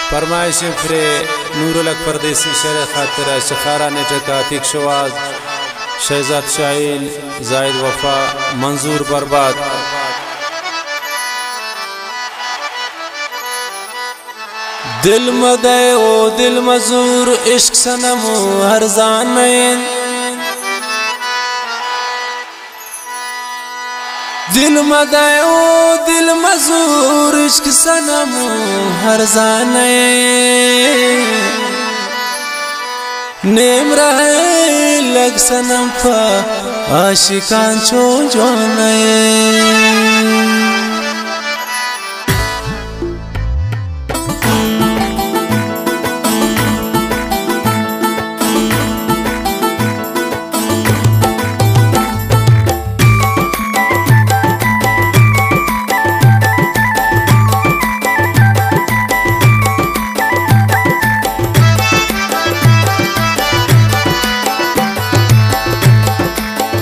फरमाइश फ्रे नूरुल हक परदेसी शेर खातिर शखारा नेटका तीक शवाज शहजाद शाहीन जाहिद वफा मंजूर बर्बाद। दिल मदे ओ दिल मजूर इश्क सनम हर जान में, दिल मदे ओ दिल मजूर इश्क सनम हर जान नेम रहे लग सनम फा आशिकान छो जो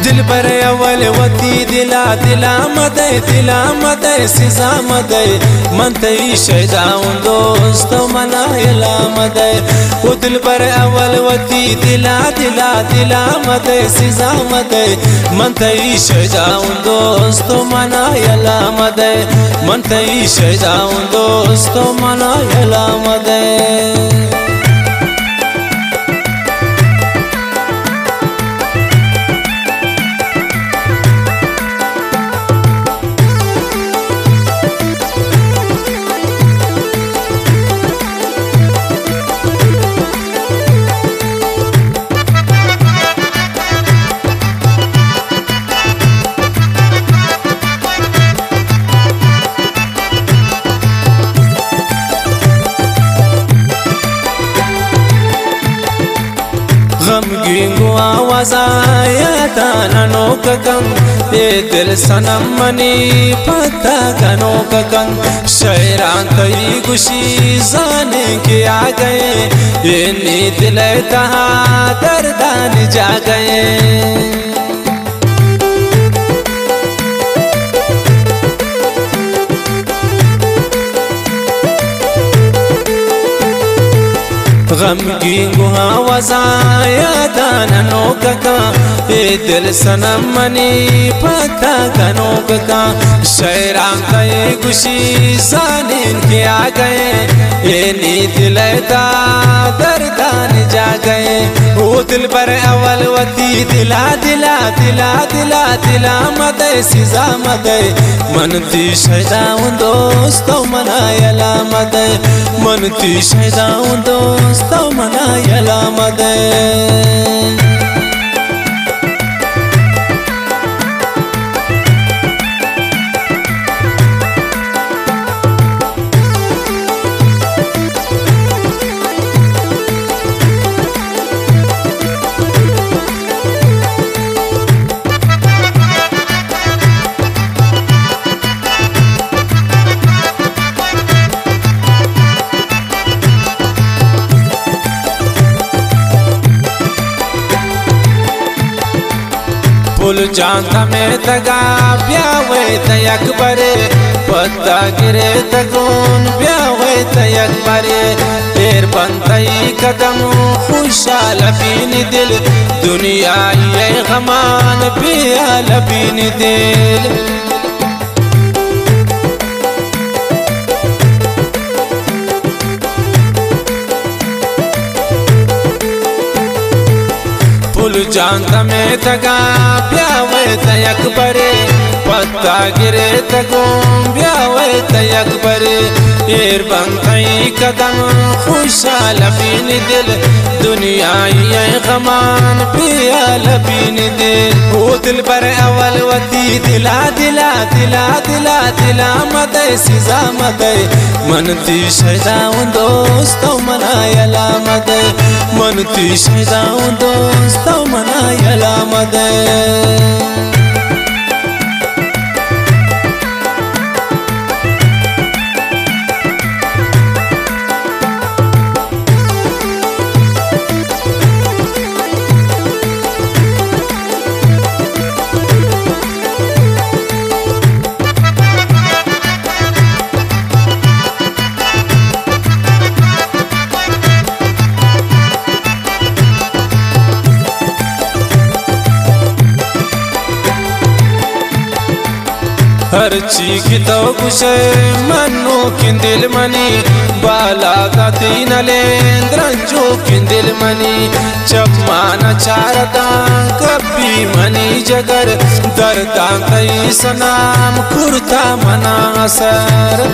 दिल पर अवल वती दिला मदे सिजा मदे मन तई शैदाउन दोस्त मनायला मदे वो दिल पर अवल वती दिला मदे सिजा मदे मन तई शैदाउन दोस्त मनायला मदे मन तई शैदाउन दोस्त मनायला मदे। गमगीन आवाज आया दाननो ककं ये दिल सनम मनी पता गनो ककं शैरान तई गुशी जाने के आ गए ये नी दिल तहा दर्दान जा गए। गमगीन आवाज आया दाननो कका ये दिल सनम मनी पता गनो कका शैरान तय गुशी जानिन के आ गए ये नी दिल दा दर्दान जा गए। वो दिल पर अवल वती दिला मदे सिजा मदे मन ती शैदाउन दोस्तो मनायला मदे मन ती शैदाउन दोस्तो मनायला मदे। फुल जान में तगा ब्यावे तयक बरे पत्ता गिरे तगोन ब्यावे तयक बरे तेर बनतई कदम खुशाल बीन दिल दुनिया ये गमान पियाल बीन दिल। जानता में तगा ब्यावे तयक बरे पत्ता गिरे तगों ब्यावे तयक बरे एर बनतई कदम खुशाल बीन दिल दुनिया ये गमान पियाल बीन दिल। वो दिल पर अवल वती दिला मदे सिजा मदे मन ती शैदाउन दोस्तो मनायला मदे मन ती शैदाउन दोस्तो मनायला मदे। हरची की तो कुशे मनु किंदिल मनी बाला का तीनले द्रंजो किंदिल मनी चम्माना चारता कभी मनी जगर दरता कई सनाम कुर्ता मना असर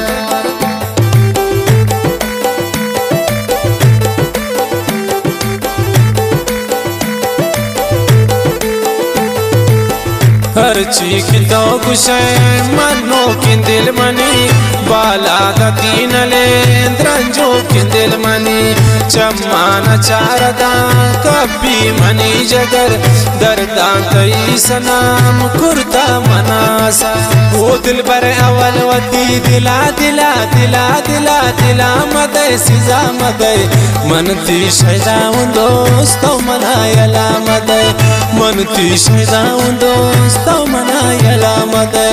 हरची की तो कुशे मनो किंदिल मनी बाला का तीनले द्रंजो किंदिल मनी चम्माना चारदा कभी मनी जगर दरदा कई सनाम कुर्ता मनासा वो दिल पर अवल वती दिला दिला दिला दिला दिला मदे सिजा मदे मनती शैदा दोस्तों मनायला मदे मनती शैदा दोस्तों मनायला मदे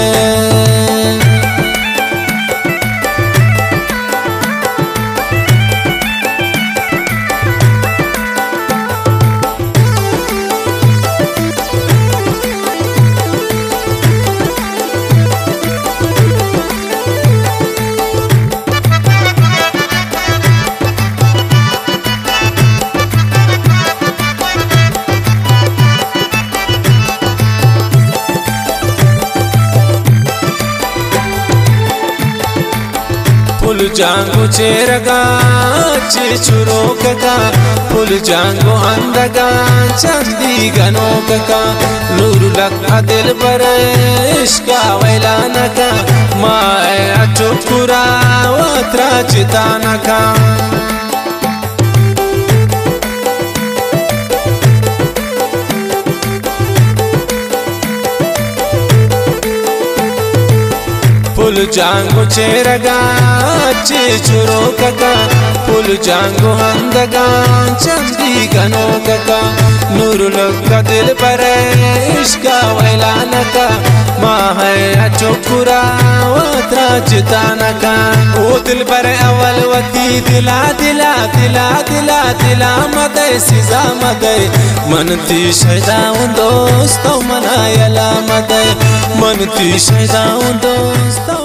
फुल जांगो चेरगा चेचुरो कका फुल जांगो अंदगा चंदी गनो कका नूर लखा दिल पर इश्का वैला नका माए अचुकुरा वत्रा चिता नका फुल जांगो चेरगा चेचुरो कका फुल जांगो अंदगा चंदी गनो कका नूर लगा दिल पर इश्का वैला नका माँ है अचुकुरा वत्रा चिता नका वो दिल पर अवल वती दिला दिला दिला दिला दिला मदे सिजा मदे मनती शैदा दोस्तों मनायला मदे मनती शैदा दोस्तों